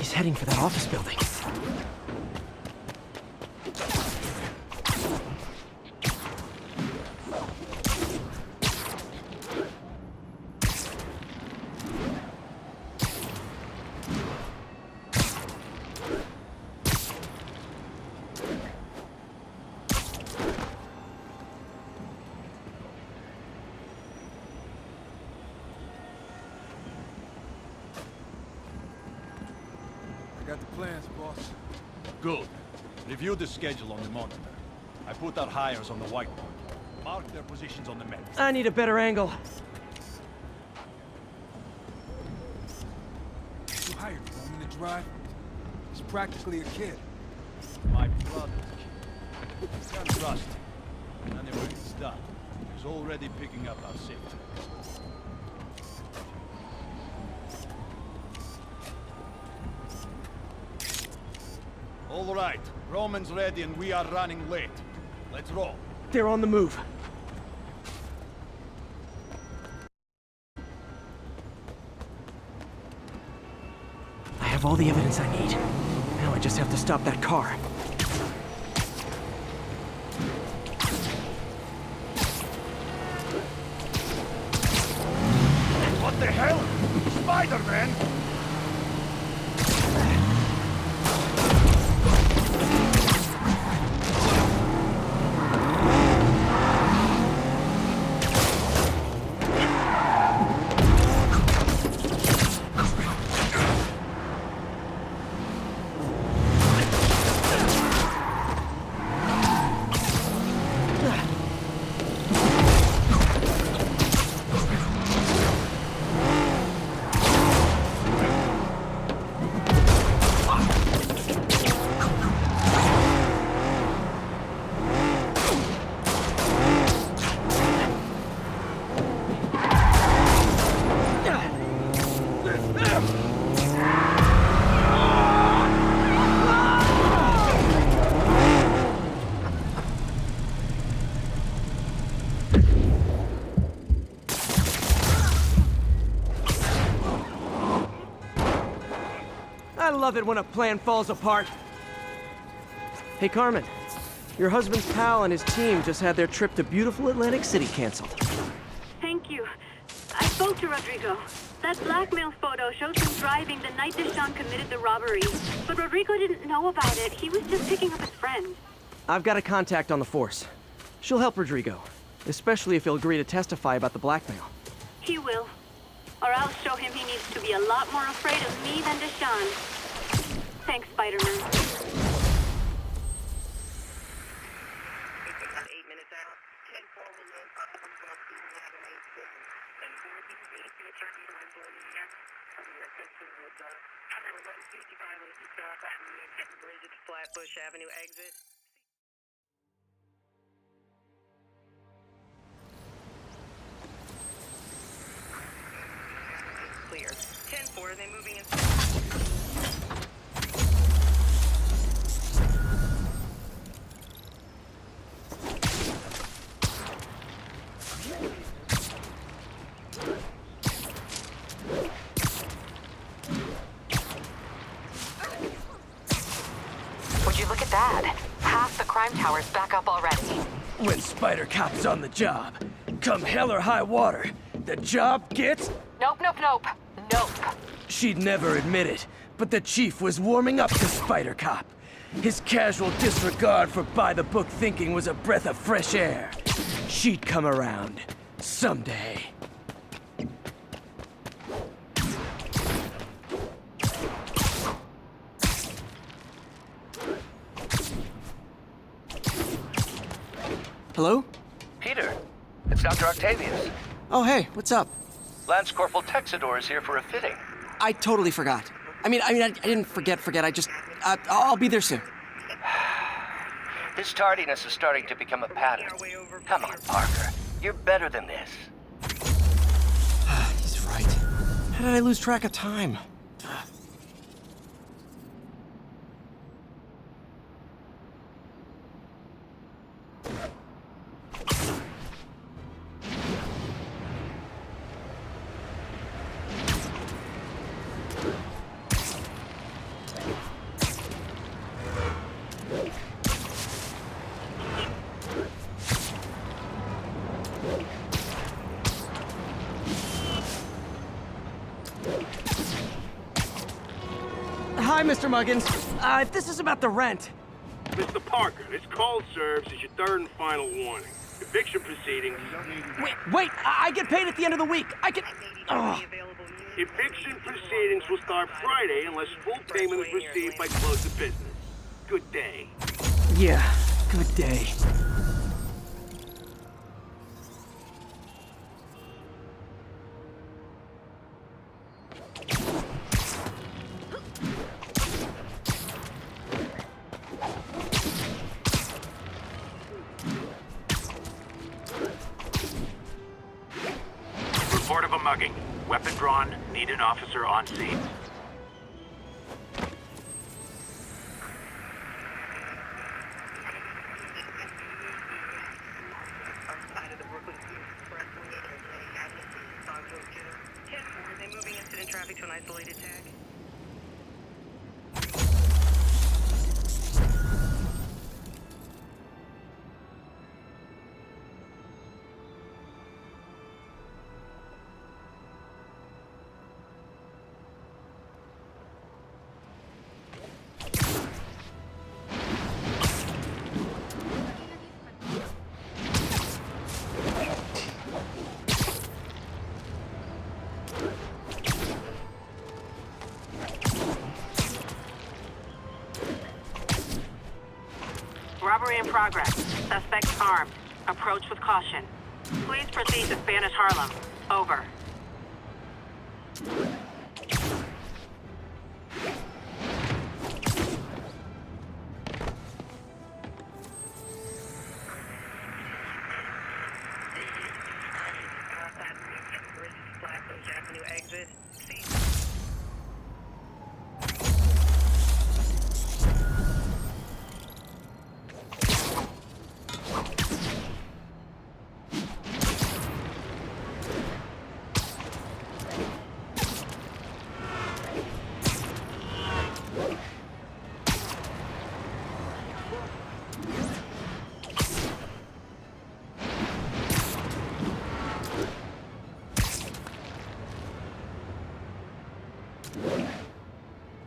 He's heading for that office building. Got the plans, boss. Good. Review the schedule on the monitor. I put our hires on the whiteboard. Mark their positions on the map. I need a better angle. You hired him to drive? He's practically a kid. My brother's kid. He's got trust. Anyway, it's done. He's already picking up our safety. All right, Roman's ready and we are running late. Let's roll. They're on the move. I have all the evidence I need. Now I just have to stop that car. What the hell? Spider-Man! I love it when a plan falls apart. Hey, Carmen. Your husband's pal and his team just had their trip to beautiful Atlantic City canceled. Thank you. I spoke to Rodrigo. That blackmail photo shows him driving the night Deshawn committed the robbery. But Rodrigo didn't know about it. He was just picking up his friend. I've got a contact on the force. She'll help Rodrigo, especially if he'll agree to testify about the blackmail. He will. Or I'll show him he needs to be a lot more afraid of me than Deshawn. Thanks, Spider-Man. Flatbush Avenue exit. Clear. 10-4, are they moving in? Would you look at that? Half the crime tower's back up already. When Spider Cop's on the job, come hell or high water, the job gets... Nope. Nope. She'd never admit it, but the chief was warming up to Spider Cop. His casual disregard for by-the-book thinking was a breath of fresh air. She'd come around. Someday. Hello? Peter, it's Dr. Octavius. Oh, hey, what's up? Lance Corporal Texador is here for a fitting. I totally forgot. I didn't forget. I just... I'll be there soon. His tardiness is starting to become a pattern. Come on, Parker. You're better than this. He's right. How did I lose track of time? Hi, Mr. Muggins. This is about the rent. Mr. Parker, this call serves as your third and final warning. Eviction proceedings. Wait, I get paid at the end of the week. I can... Ugh. Eviction proceedings will start Friday unless full payment is received by close of business. Good day. Yeah, good day. Report of a mugging. Weapon drawn. Need an officer on scene. Outside of the Brooklyn Expressway. 10-4, they moving incident traffic to an isolated tag. Robbery in progress. Suspect armed. Approach with caution. Please proceed to Spanish Harlem. Over. Flatbush Avenue exit.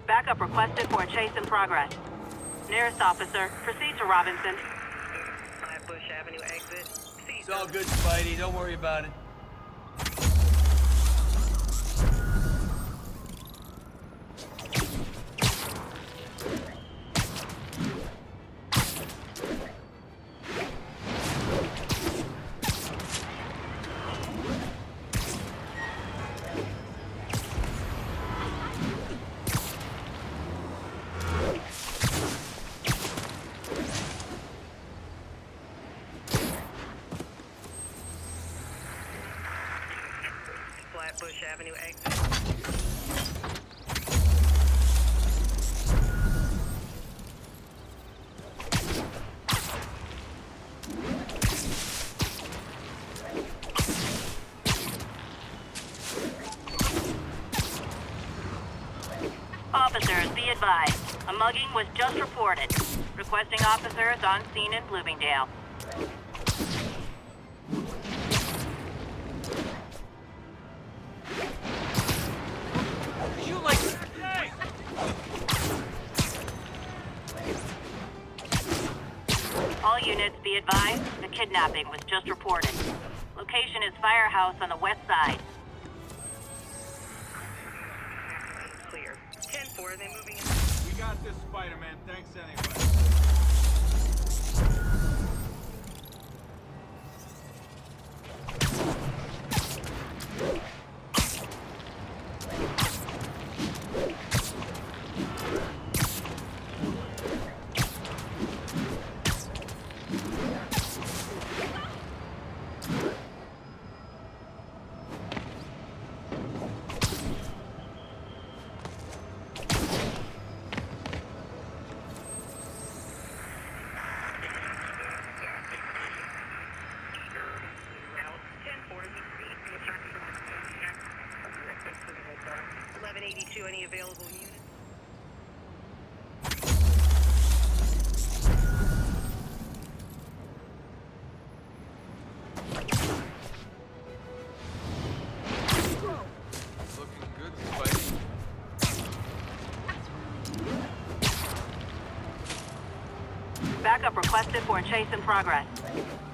Backup requested for a chase in progress. Nearest officer, proceed to Robinson. Flatbush Avenue exit. It's all good, Spidey. Don't worry about it. Flatbush Avenue exit. Officers, be advised. A mugging was just reported. Requesting officers on scene in Bloomingdale. You like... All units, be advised. The kidnapping was just reported. Location is Firehouse on the west side. Clear. 10-4, they moving in. We got this, Spider-Man. Thanks anyway. Any available units? Looking good. requested for a chase in progress.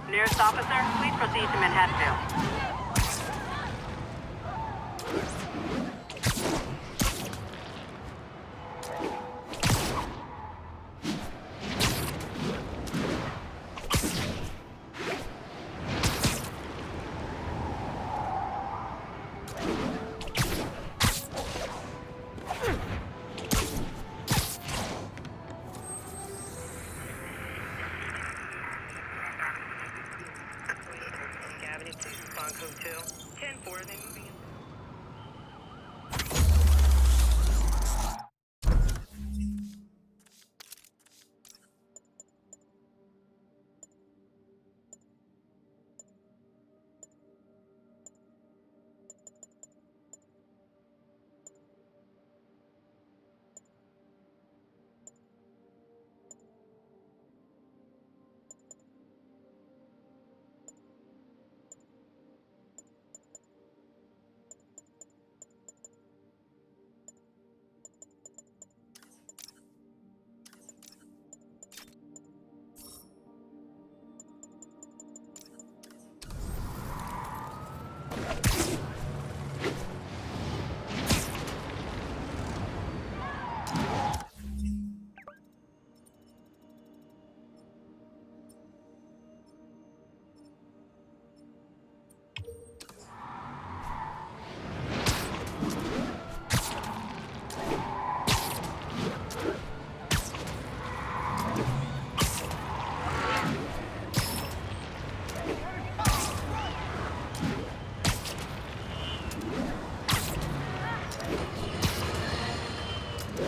Nearest officer, please proceed to Manhattanville. Avenue, please respond code 2. 10-4, they moving in.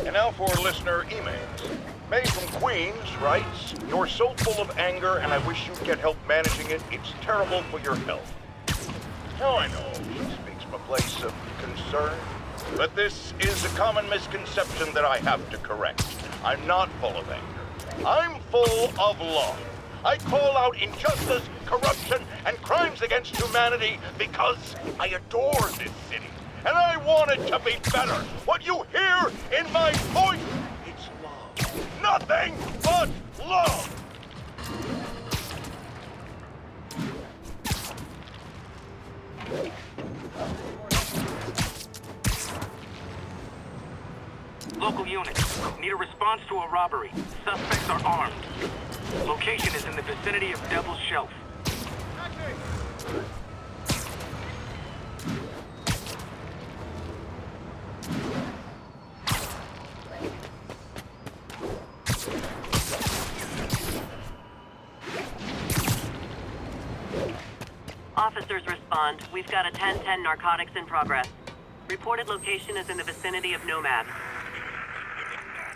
And now for listener emails. May from Queens writes, "You're so full of anger and I wish you'd get help managing it. It's terrible for your health." Now I know she speaks from a place of concern, but this is a common misconception that I have to correct. I'm not full of anger. I'm full of love. I call out injustice, corruption, and crimes against humanity because I adore this city. And I want it to be better. What you hear in my voice, it's love. Nothing but love. Local units, need a response to a robbery. Suspects are armed. Location is in the vicinity of Devil's Shelf. Officers respond. We've got a 10-10 narcotics in progress. Reported location is in the vicinity of Nomad.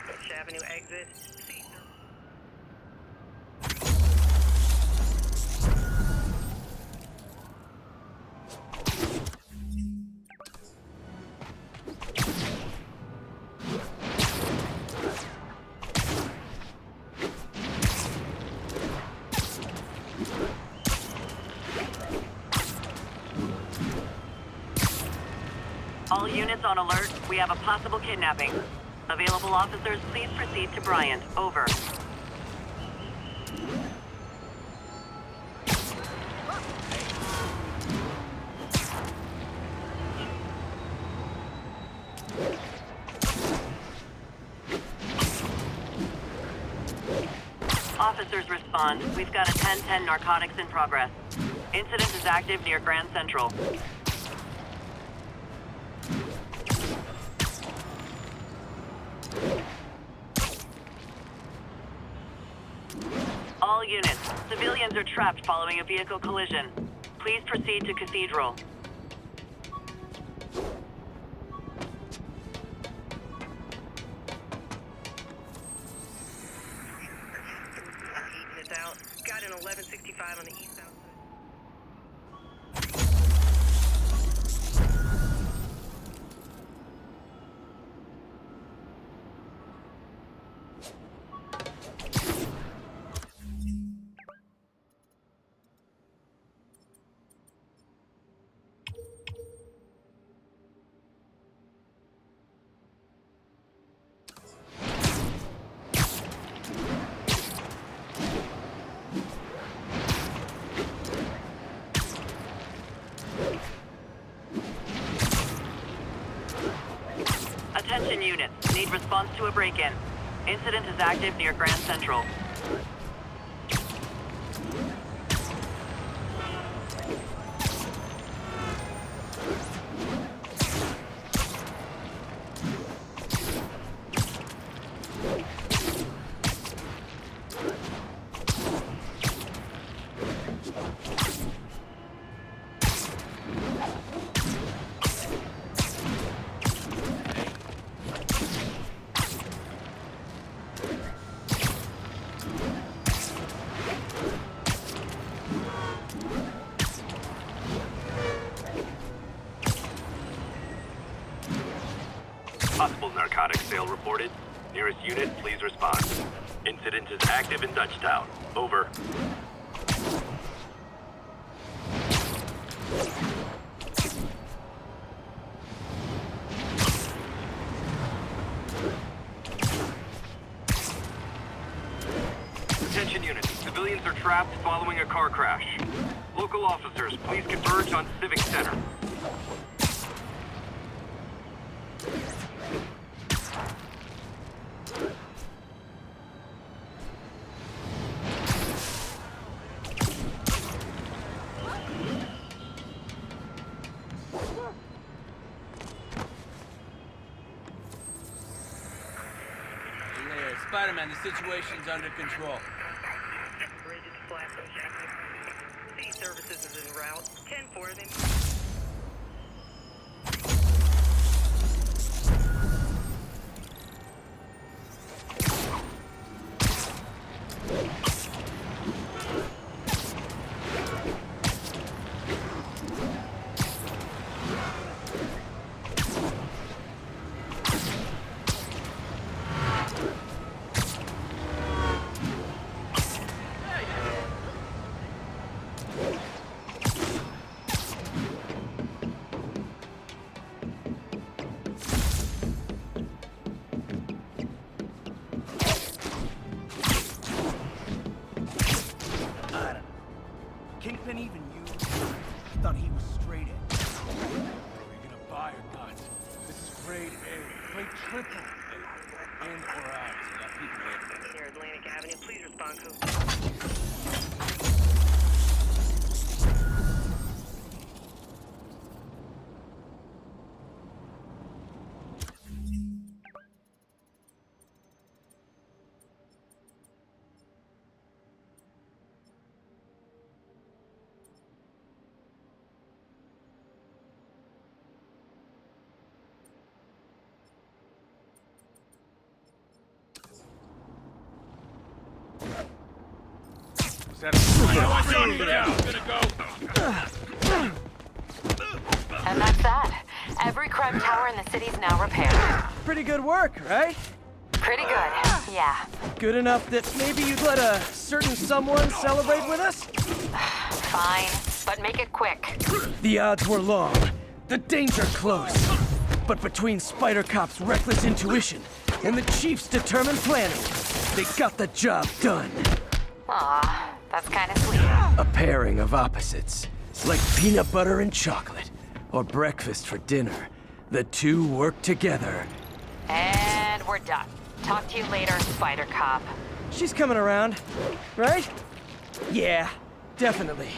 Fifth Avenue exit. All units on alert. We have a possible kidnapping. Available officers, please proceed to Bryant. Over. Officers respond. We've got a 10-10 narcotics in progress. Incident is active near Grand Central. All units, civilians are trapped following a vehicle collision. Please proceed to Cathedral. Heating this out. Got an 1165 on the east side. Attention units. Need response to a break-in. Incident is active near Grand Central. Possible narcotics sale reported. Nearest unit, please respond. Incident is active in Dutchtown. Over. Attention units. Civilians are trapped following a car crash. Local officers, please converge on Civic Center. Spider-Man, the situation's under control. Bridge is flat from Jackson. City services is en route. 10-4, then. Kingpin even you? Thought he was straight in. Are we gonna buy or not? This is grade A. Play triple A. In or out. So that people Near Atlantic Avenue, please respond code. And that's that. Every crime tower in the city's now repaired. Pretty good work, right? Pretty good, yeah. Good enough that maybe you'd let a certain someone celebrate with us? Fine, but make it quick. The odds were long, the danger close. But between Spider Cop's reckless intuition and the Chief's determined planning, they got the job done. Aw, that's kind of sweet. A pairing of opposites, like peanut butter and chocolate, or breakfast for dinner. The two work together. And we're done. Talk to you later, Spider Cop. She's coming around, right? Yeah, definitely.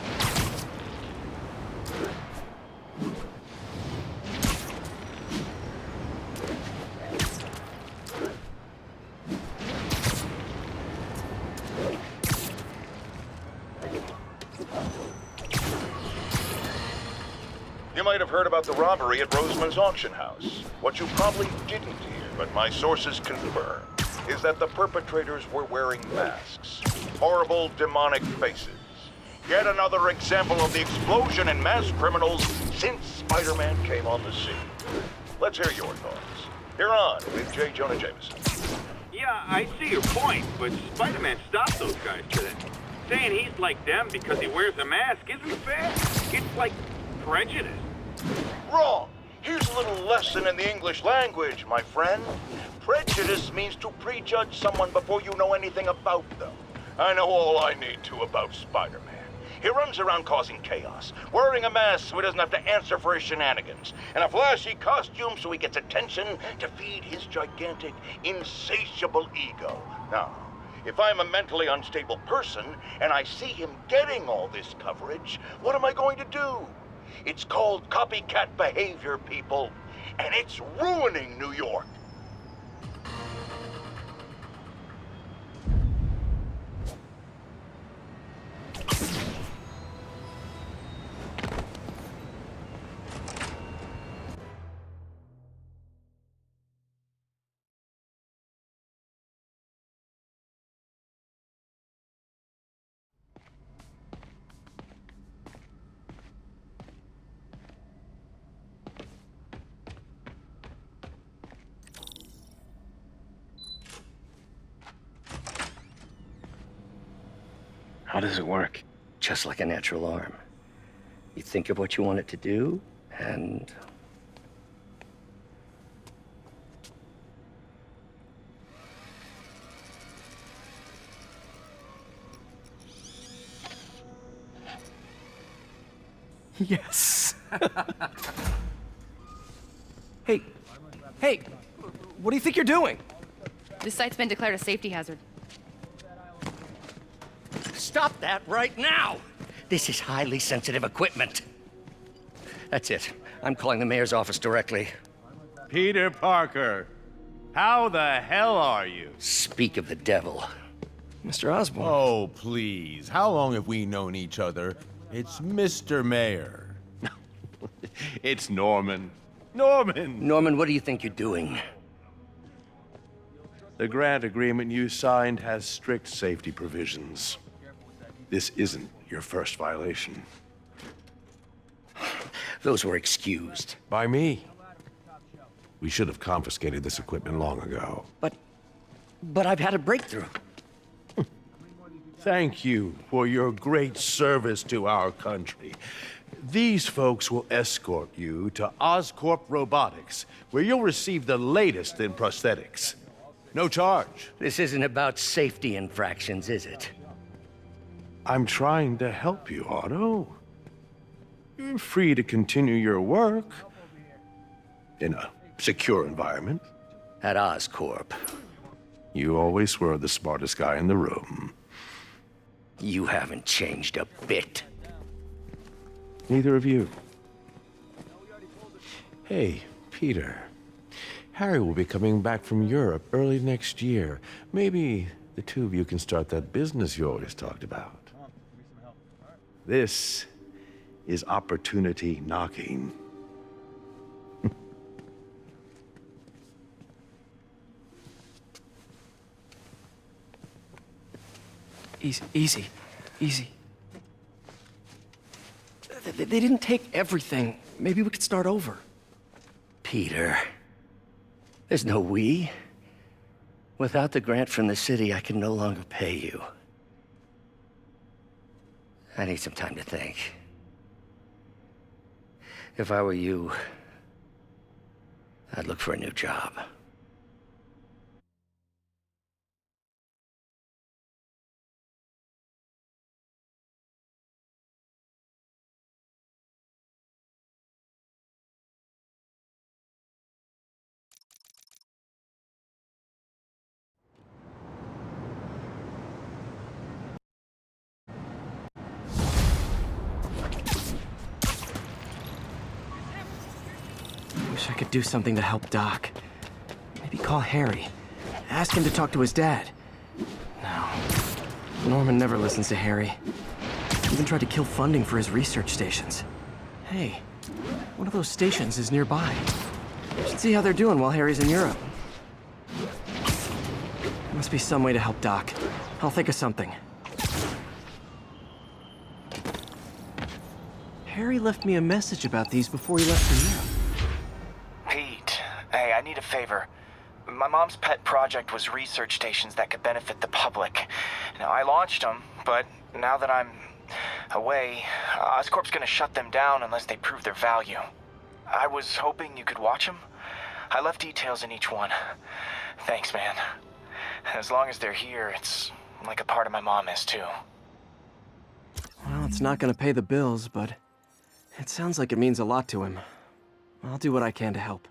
You might have heard about the robbery at Roseman's auction house. What you probably didn't hear, but my sources confirm, is that the perpetrators were wearing masks. Horrible, demonic faces. Yet another example of the explosion in mass criminals since Spider-Man came on the scene. Let's hear your thoughts. You're on with J. Jonah Jameson. Yeah, I see your point, but Spider-Man stopped those guys today. Saying he's like them because he wears a mask isn't fair. It's like prejudice. Wrong. Here's a little lesson in the English language, my friend. Prejudice means to prejudge someone before you know anything about them. I know all I need to about Spider-Man. He runs around causing chaos, wearing a mask so he doesn't have to answer for his shenanigans, and a flashy costume so he gets attention to feed his gigantic, insatiable ego. Now, if I'm a mentally unstable person and I see him getting all this coverage, what am I going to do? It's called copycat behavior, people, and it's ruining New York. How does it work? Just like a natural arm. You think of what you want it to do, and... Yes. Hey, what do you think you're doing? This site's been declared a safety hazard. Stop that right now! This is highly sensitive equipment. That's it. I'm calling the mayor's office directly. Peter Parker, how the hell are you? Speak of the devil. Mr. Osborn. Oh, please. How long have we known each other? It's Mr. Mayor. It's Norman. Norman! Norman, what do you think you're doing? The grant agreement you signed has strict safety provisions. This isn't your first violation. Those were excused. By me. We should have confiscated this equipment long ago. But I've had a breakthrough. Thank you for your great service to our country. These folks will escort you to Oscorp Robotics, where you'll receive the latest in prosthetics. No charge. This isn't about safety infractions, is it? I'm trying to help you, Otto. You're free to continue your work in a secure environment. At Oscorp. You always were the smartest guy in the room. You haven't changed a bit. Neither of you. Hey, Peter. Harry will be coming back from Europe early next year. Maybe the two of you can start that business you always talked about. This is opportunity knocking. Easy. They didn't take everything. Maybe we could start over. Peter, there's no we. Without the grant from the city, I can no longer pay you. I need some time to think. If I were you, I'd look for a new job. Wish I could do something to help Doc. Maybe call Harry. Ask him to talk to his dad. No. Norman never listens to Harry. Even tried to kill funding for his research stations. Hey, one of those stations is nearby. Should see how they're doing while Harry's in Europe. There must be some way to help Doc. I'll think of something. Harry left me a message about these before he left for Europe. Pete, hey, I need a favor. My mom's pet project was research stations that could benefit the public. Now, I launched them, but now that I'm away, Oscorp's gonna shut them down unless they prove their value. I was hoping you could watch them. I left details in each one. Thanks, man. As long as they're here, it's like a part of my mom is, too. Well, Well, it's not gonna pay the bills, but it sounds like it means a lot to him. I'll do what I can to help.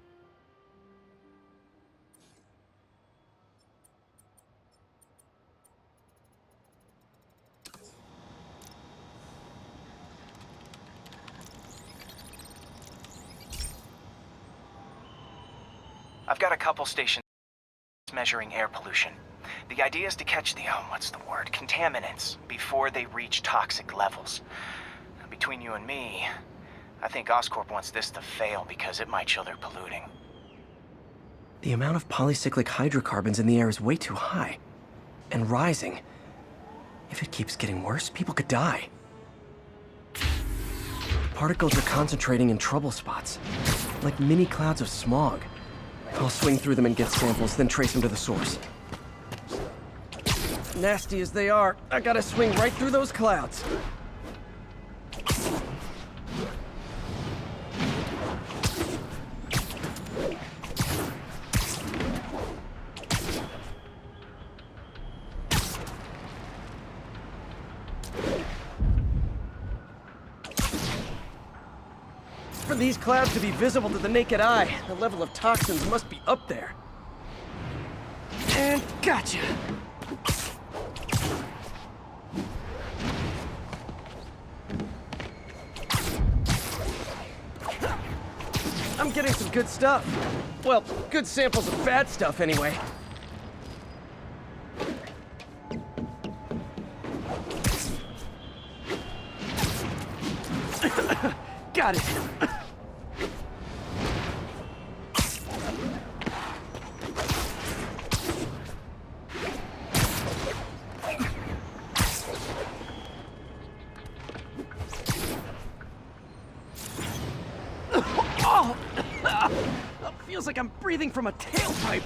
I've got a couple stations measuring air pollution. The idea is to catch the, contaminants before they reach toxic levels. Between you and me, I think Oscorp wants this to fail because it might show they're polluting. The amount of polycyclic hydrocarbons in the air is way too high. And rising. If it keeps getting worse, people could die. Particles are concentrating in trouble spots, like mini clouds of smog. I'll swing through them and get samples, then trace them to the source. Nasty as they are, I gotta swing right through those clouds. For these clouds to be visible to the naked eye, the level of toxins must be up there. And gotcha! I'm getting some good stuff. Well, good samples of bad stuff anyway. Got it. Oh! Feels like I'm breathing from a tailpipe.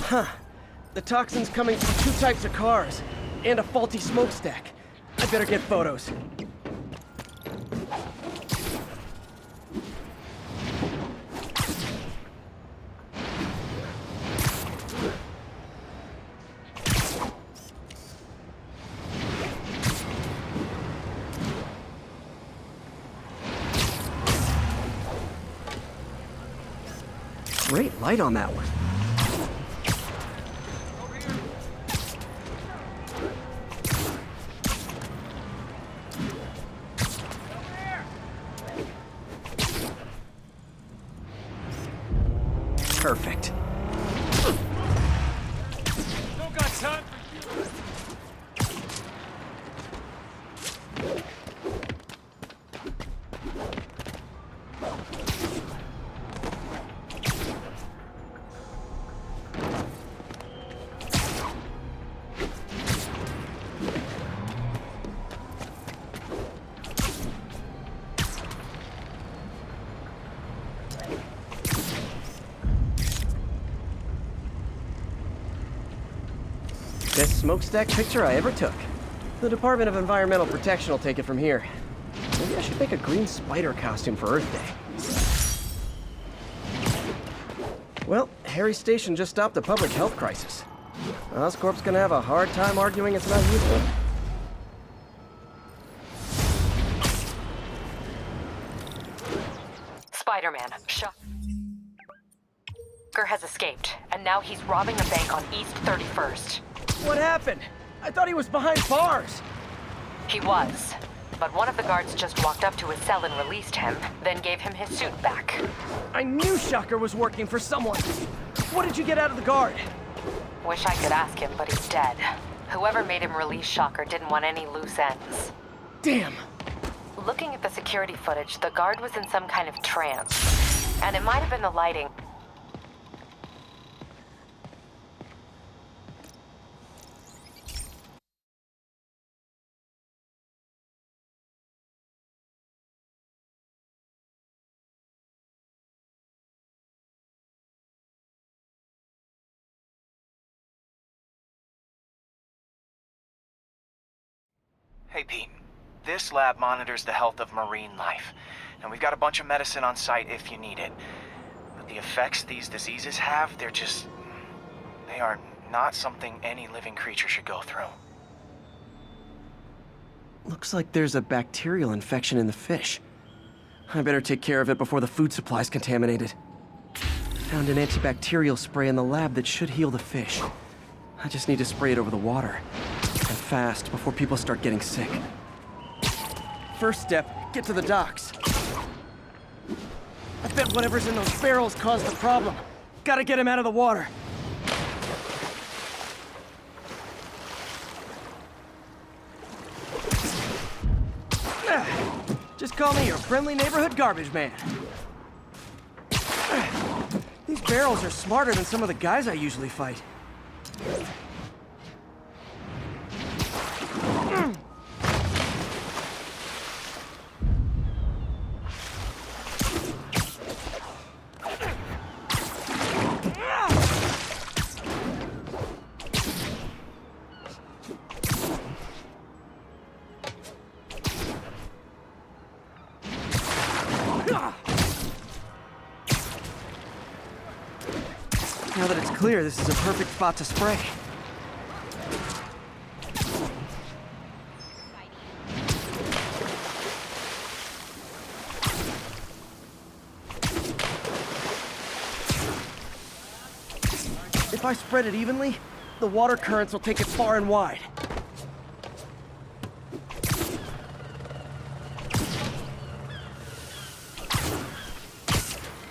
Huh. The toxin's coming from 2 types of cars, and a faulty smokestack. I better get photos. Great light on that one. Perfect. Don't got time for you. Best smokestack picture I ever took. The Department of Environmental Protection will take it from here. Maybe I should make a green spider costume for Earth Day. Well, Harry Station just stopped a public health crisis. Oscorp's gonna have a hard time arguing it's not useful. Spider-Man, Shocker has escaped, and now he's robbing a bank on East 31st. What happened? I thought he was behind bars. He was, but one of the guards just walked up to his cell and released him, then gave him his suit back. I knew Shocker was working for someone. What did you get out of the guard? Wish I could ask him, but he's dead. Whoever made him release Shocker didn't want any loose ends. Damn. Looking at the security footage, the guard was in some kind of trance. And it might have been the lighting. Hey, Pete. This lab monitors the health of marine life, and we've got a bunch of medicine on site if you need it. But the effects these diseases have, They are not something any living creature should go through. Looks like there's a bacterial infection in the fish. I better take care of it before the food supply's contaminated. Found an antibacterial spray in the lab that should heal the fish. I just need to spray it over the water. And fast, before people start getting sick. First step, get to the docks. I bet whatever's in those barrels caused the problem. Gotta get him out of the water. Just call me your friendly neighborhood garbage man. These barrels are smarter than some of the guys I usually fight. Now that it's clear, this is a perfect spot to spray. If I spread it evenly, the water currents will take it far and wide.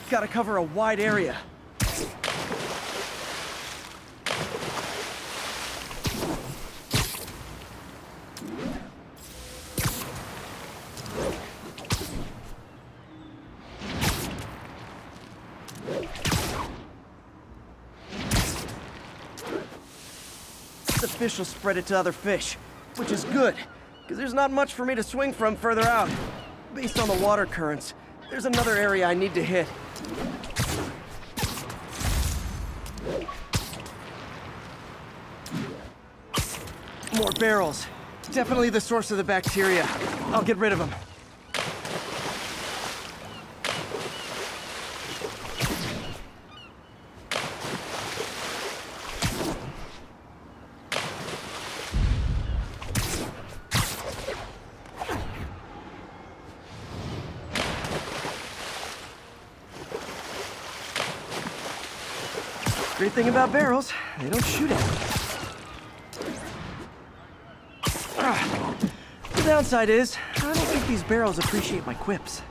Gotta cover a wide area. The fish will spread it to other fish, which is good, because there's not much for me to swing from further out. Based on the water currents, there's another area I need to hit. More barrels. Definitely the source of the bacteria. I'll get rid of them. Great thing about barrels, they don't shoot at me. The downside is, I don't think these barrels appreciate my quips.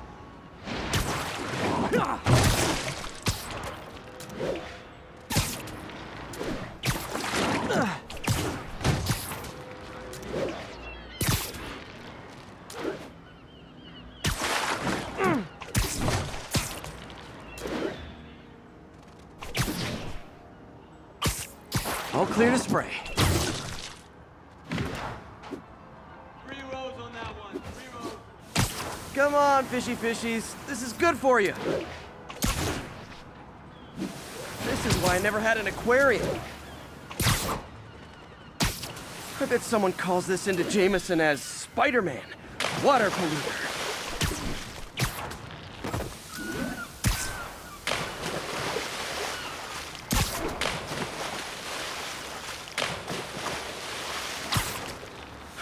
All clear to spray. 3 rows on that one. 3 rows. Come on, fishy fishies. This is good for you. This is why I never had an aquarium. I bet someone calls this into Jameson as Spider-Man, water polluter.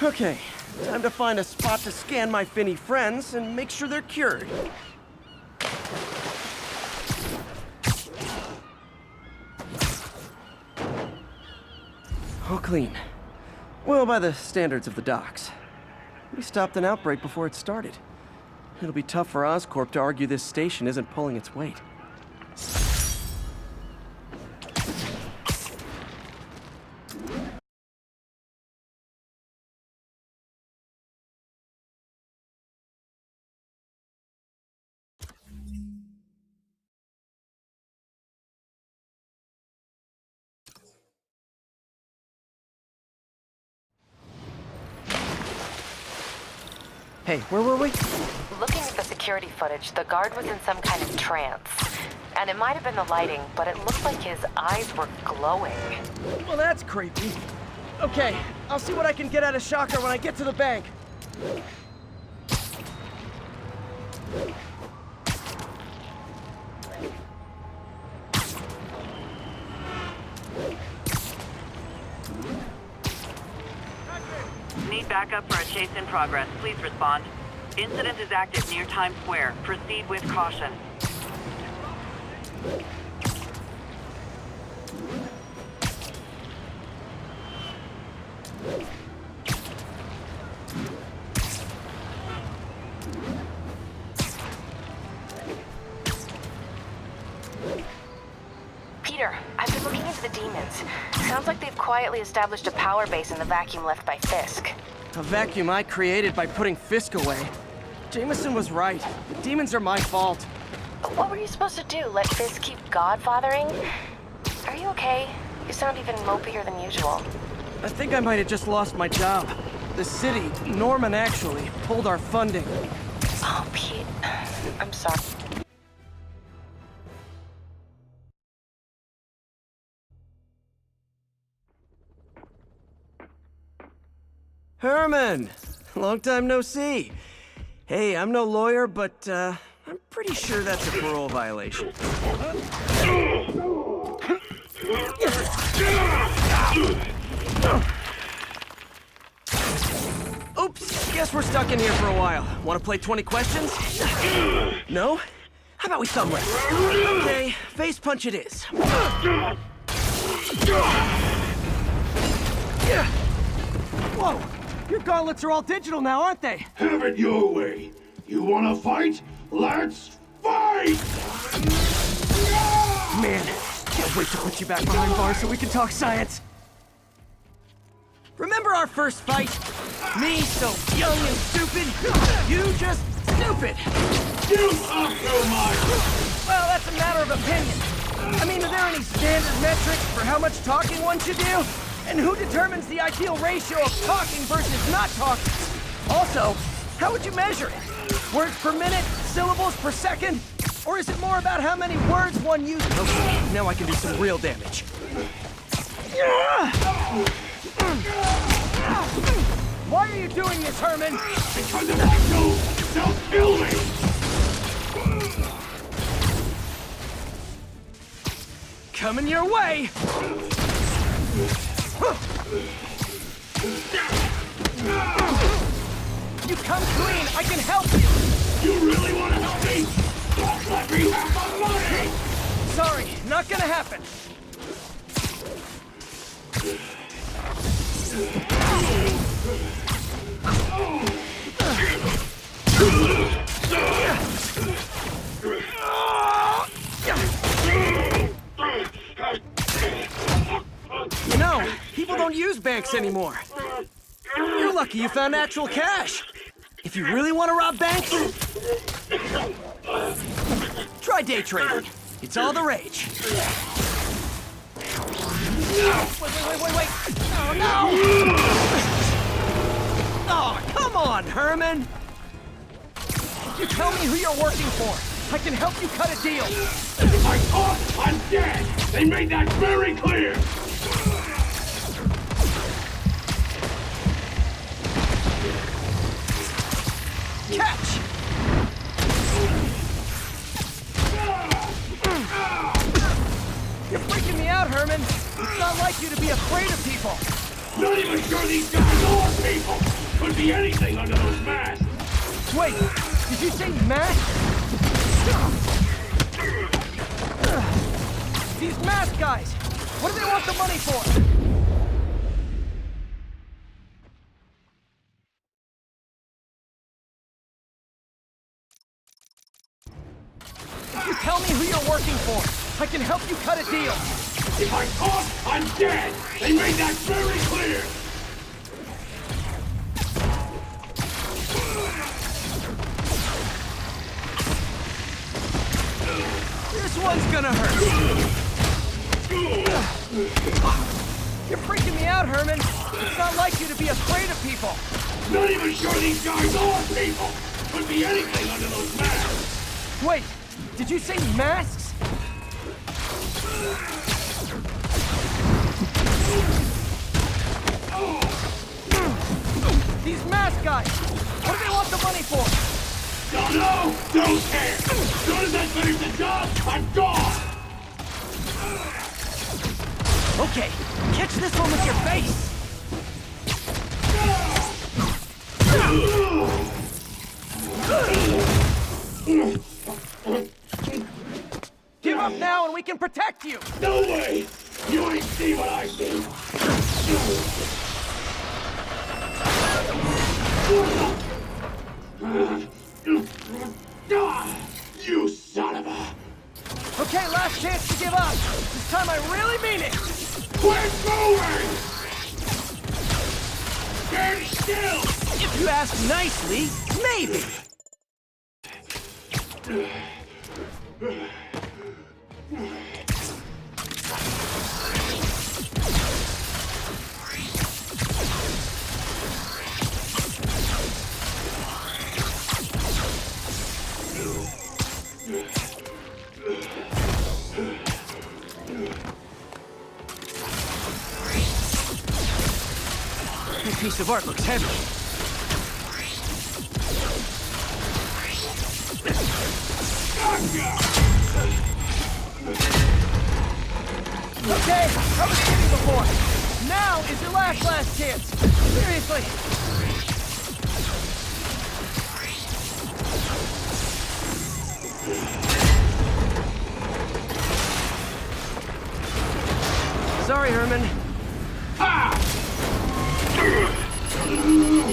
Okay, time to find a spot to scan my finny friends and make sure they're cured. All clean. Well, by the standards of the docks. We stopped an outbreak before it started. It'll be tough for Oscorp to argue this station isn't pulling its weight. Hey, where were we? Looking at the security footage, the guard was in some kind of trance. And it might have been the lighting, but it looked like his eyes were glowing. Well, that's creepy. Okay, I'll see what I can get out of Shocker when I get to the bank. backup for a chase in progress. Please respond. Incident is active near Times Square. Proceed with caution. Peter, I've been looking into the demons. Sounds like they've quietly established a power base in the vacuum left by Fisk. A vacuum I created by putting Fisk away. Jameson was right. The demons are my fault. What were you supposed to do? Let Fisk keep godfathering? Are you okay? You sound even mopier than usual. I think I might have just lost my job. The city, Norman actually, pulled our funding. Oh, Pete. I'm sorry. Herman! Long time no see. Hey, I'm no lawyer, but I'm pretty sure that's a parole violation. Oops, guess we're stuck in here for a while. Want to play 20 questions? No? How about we thumb wrestle? Okay, face punch it is. Whoa! Your gauntlets are all digital now, aren't they? Have it your way. You wanna fight? Let's fight! Man, can't wait to put you back behind bars so we can talk science. Remember our first fight? Me so young and stupid, you just stupid. You talk too much! Well, that's a matter of opinion. I mean, are there any standard metrics for how much talking one should do? And who determines the ideal ratio of talking versus not talking? Also, how would you measure it? Words per minute? Syllables per second? Or is it more about how many words one uses? Okay, now I can do some real damage. Why are you doing this, Herman? Because if I do, they'll kill me! Coming your way! You come clean, I can help you! You really want to help me? Don't let me have my money! Sorry, not gonna happen. You know, people don't use banks anymore. You're lucky you found actual cash. If you really want to rob banks, try day trading. It's all the rage. Wait. Oh, no! Oh, come on, Herman! You tell me who you're working for. I can help you cut a deal. If I talk, I'm dead! They made that very clear! Catch! You're freaking me out, Herman. It's not like you to be afraid of people. Not even sure these guys are people! Could be anything under those masks! Wait, did you say masks? These mask guys! What do they want the money for? You tell me who you're working for. I can help you cut a deal. If I talk, I'm dead! They made that very clear! This one's gonna hurt. You're freaking me out, Herman. It's not like you to be afraid of people. Not even sure these guys are people! Could be anything under those masks! Wait, did you say masks? These mask guys! What do they want the money for? Don't know! Don't care! As soon as I finish the job, I'm gone! Okay, catch this one with your face! Give up now and we can protect you! No way! You ain't see what I see! You son of a... Okay, last chance to give up! This time I really mean it! We're going! Stand still! If you ask nicely, maybe! This piece of art looks heavy. Okay, I was kidding before. Now is your last chance. Seriously. Sorry, Herman. You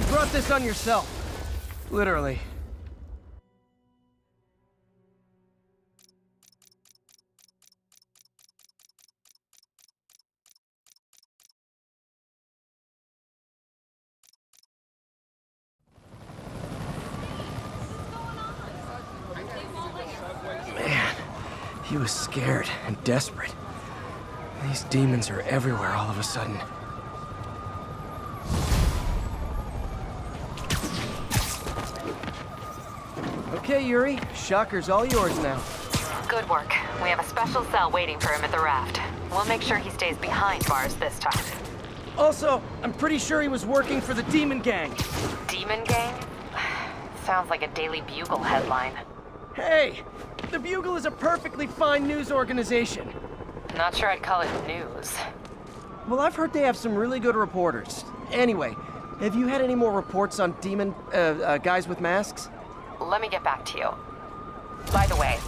brought this on yourself. Literally. Man, he was scared and desperate. These demons are everywhere all of a sudden. Okay, Yuri. Shocker's all yours now. Good work. We have a special cell waiting for him at the raft. We'll make sure he stays behind bars this time. Also, I'm pretty sure he was working for the Demon Gang. Demon Gang? Sounds like a Daily Bugle headline. Hey! The Bugle is a perfectly fine news organization. Not sure I'd call it news. Well, I've heard they have some really good reporters. Anyway, have you had any more reports on demon, guys with masks? Let me get back to you. By the way,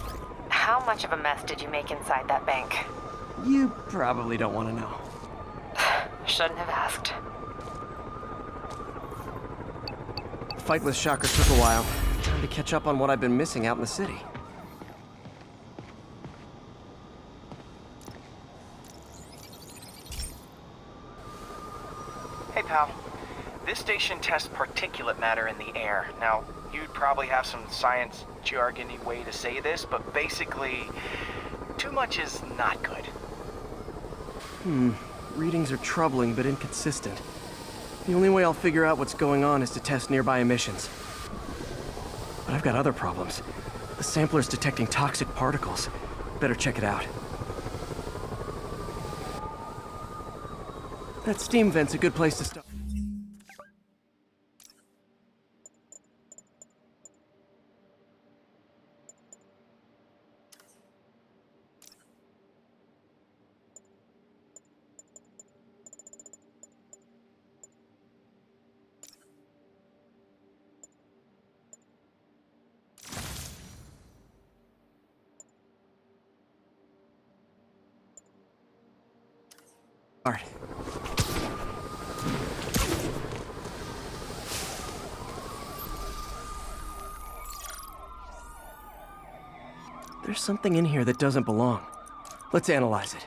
how much of a mess did you make inside that bank? You probably don't want to know. Shouldn't have asked. The fight with Shocker took a while. Time to catch up on what I've been missing out in the city. Hey, pal. This station tests particulate matter in the air. Now, you'd probably have some science jargony way to say this, but basically, too much is not good. Readings are troubling but inconsistent. The only way I'll figure out what's going on is to test nearby emissions. But I've got other problems. The sampler's detecting toxic particles. Better check it out. That steam vent's a good place to start. Art. There's something in here that doesn't belong. Let's analyze it.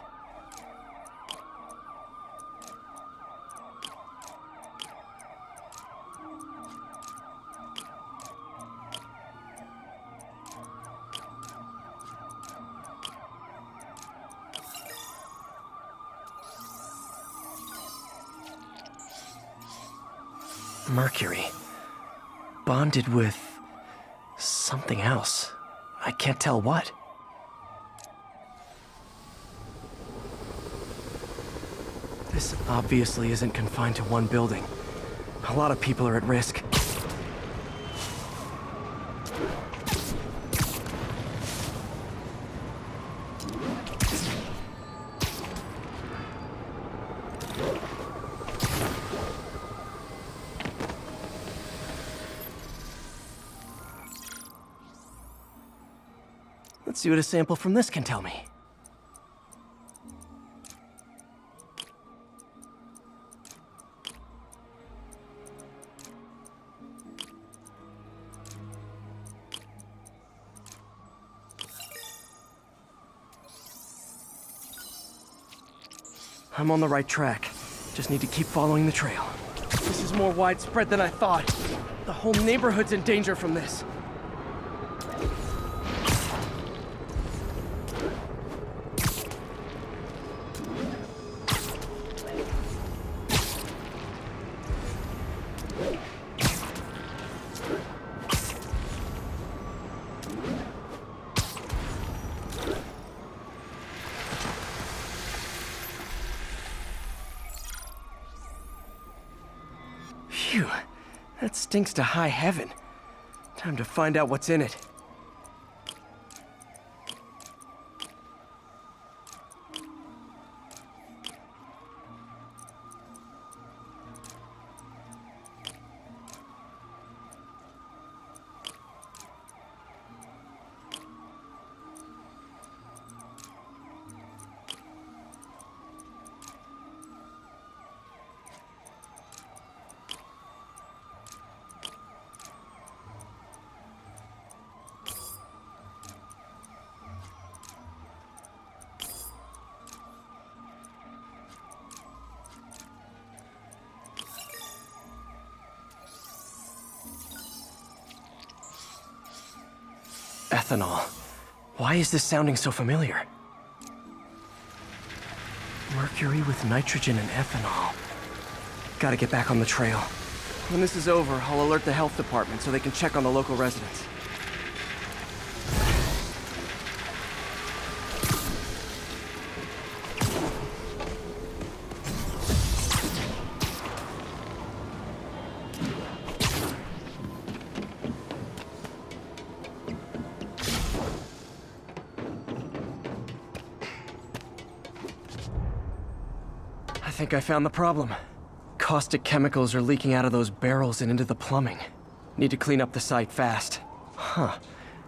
Mercury. Bonded with something else. I can't tell what. This obviously isn't confined to one building. A lot of people are at risk. Let's see what a sample from this can tell me. I'm on the right track. Just need to keep following the trail. This is more widespread than I thought. The whole neighborhood's in danger from this. Phew, that stinks to high heaven. Time to find out what's in it. Ethanol. Why is this sounding so familiar? Mercury with nitrogen and ethanol. Gotta get back on the trail. When this is over, I'll alert the health department so they can check on the local residents. I think I found the problem. Caustic chemicals are leaking out of those barrels and into the plumbing. Need to clean up the site fast. Huh.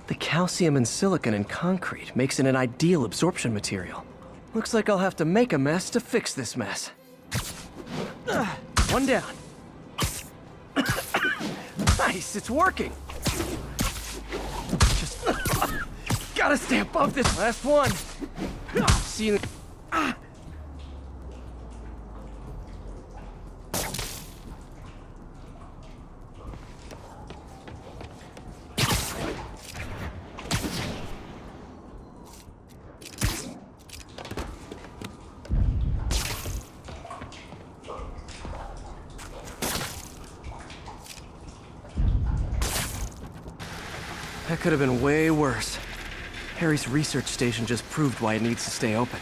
The calcium and silicon in concrete makes it an ideal absorption material. Looks like I'll have to make a mess to fix this mess. One down. Nice, it's working. Just gotta stay above this last one. See you. That could have been way worse. Harry's research station just proved why it needs to stay open.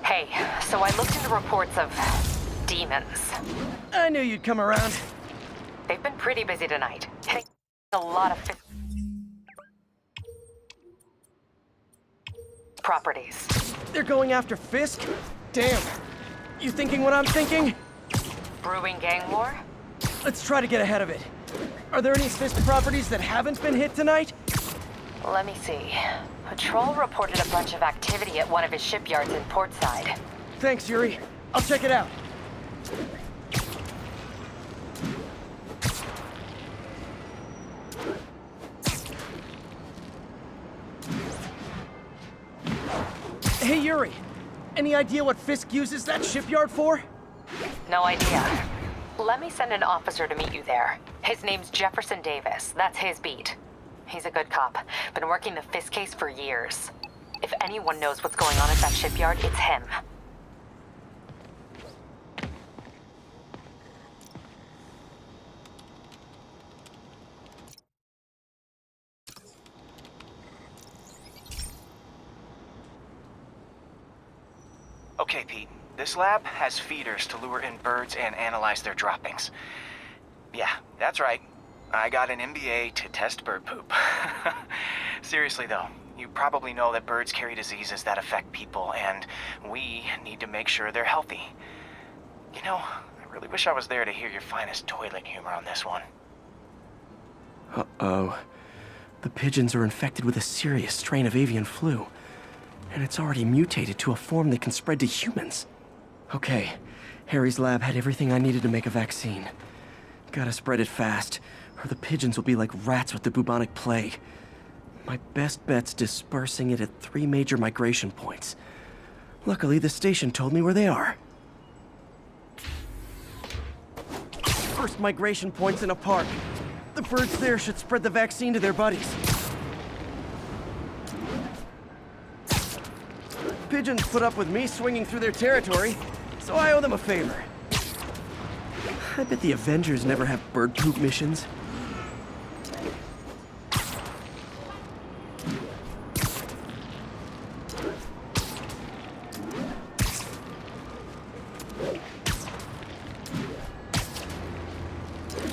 Hey, so I looked into reports of demons. I knew you'd come around. They've been pretty busy tonight. Hitting a lot of properties. They're going after Fisk? Damn. You thinking what I'm thinking? Brewing gang war? Let's try to get ahead of it. Are there any Fisk properties that haven't been hit tonight? Let me see. Patrol reported a bunch of activity at one of his shipyards in Portside. Thanks, Yuri. I'll check it out. Hey, Yuri. Any idea what Fisk uses that shipyard for? No idea. Let me send an officer to meet you there. His name's Jefferson Davis. That's his beat. He's a good cop. Been working the Fisk case for years. If anyone knows what's going on at that shipyard, it's him. Okay, Pete. This lab has feeders to lure in birds and analyze their droppings. Yeah, that's right. I got an MBA to test bird poop. Seriously though, You probably know that birds carry diseases that affect people, and we need to make sure they're healthy. You know, I really wish I was there to hear your finest toilet humor on this one. Uh-oh. The pigeons are infected with a serious strain of avian flu, and it's already mutated to a form that can spread to humans. Okay, Harry's lab had everything I needed to make a vaccine. Gotta spread it fast, or the pigeons will be like rats with the bubonic plague. My best bet's dispersing it at 3 major migration points. Luckily, the station told me where they are. First migration point's in a park. The birds there should spread the vaccine to their buddies. Pigeons put up with me swinging through their territory, so I owe them a favor. I bet the Avengers never have bird poop missions.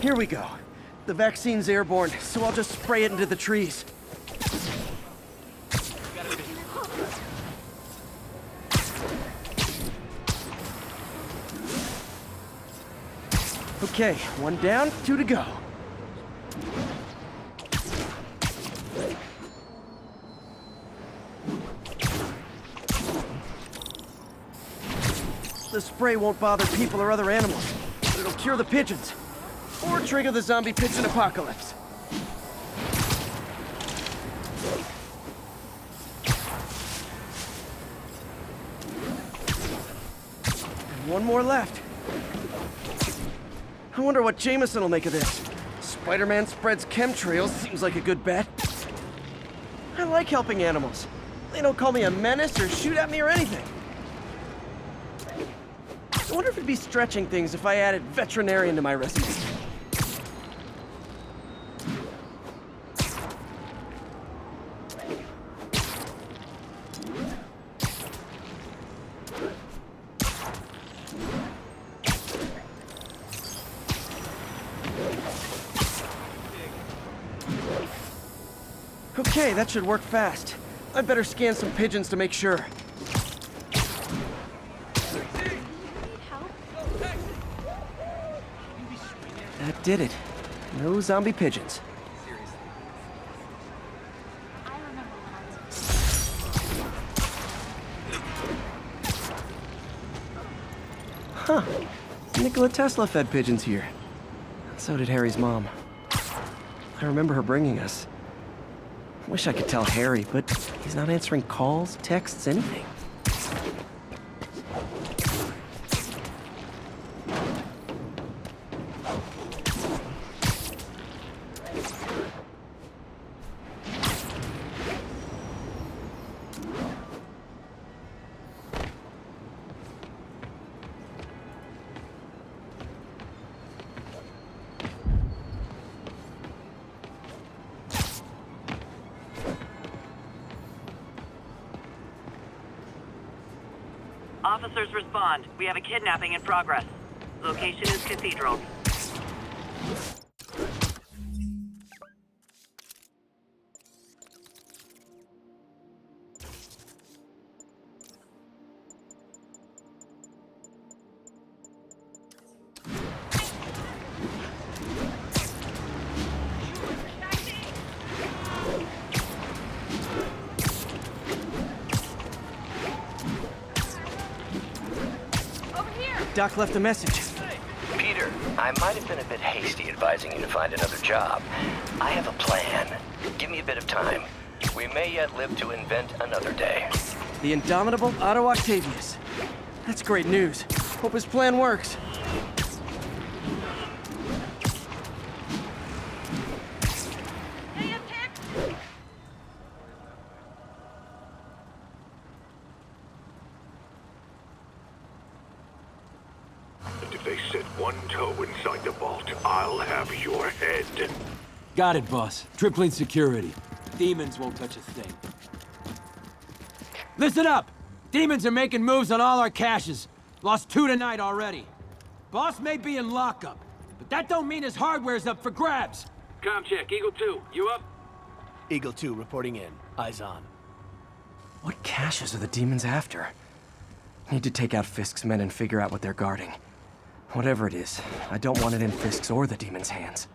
Here we go. The vaccine's airborne, so I'll just spray it into the trees. Okay, 1 down, 2 to go. The spray won't bother people or other animals, but it'll cure the pigeons. Or trigger the zombie pigeon apocalypse. And 1 more left. I wonder what Jameson will make of this. Spider-Man spreads chemtrails seems like a good bet. I like helping animals. They don't call me a menace or shoot at me or anything. I wonder if it'd be stretching things if I added veterinarian to my resume. Okay, that should work fast. I'd better scan some pigeons to make sure. That did it. No zombie pigeons. Huh. Nikola Tesla fed pigeons here. So did Harry's mom. I remember her bringing us. Wish I could tell Harry, but he's not answering calls, texts, anything. Officers respond. We have a kidnapping in progress. Location is Cathedral. Doc left a message. Peter, I might have been a bit hasty advising you to find another job. I have a plan. Give me a bit of time. We may yet live to invent another day. The indomitable Otto Octavius. That's great news. Hope his plan works. If they set 1 toe inside the vault, I'll have your head. Got it, boss. Tripling security. Demons won't touch a thing. Listen up! Demons are making moves on all our caches. Lost 2 tonight already. Boss may be in lockup, but that don't mean his hardware's up for grabs. Com check, Eagle 2, you up? Eagle 2 reporting in. Eyes on. What caches are the demons after? Need to take out Fisk's men and figure out what they're guarding. Whatever it is, I don't want it in Fisk's or the demons' hands.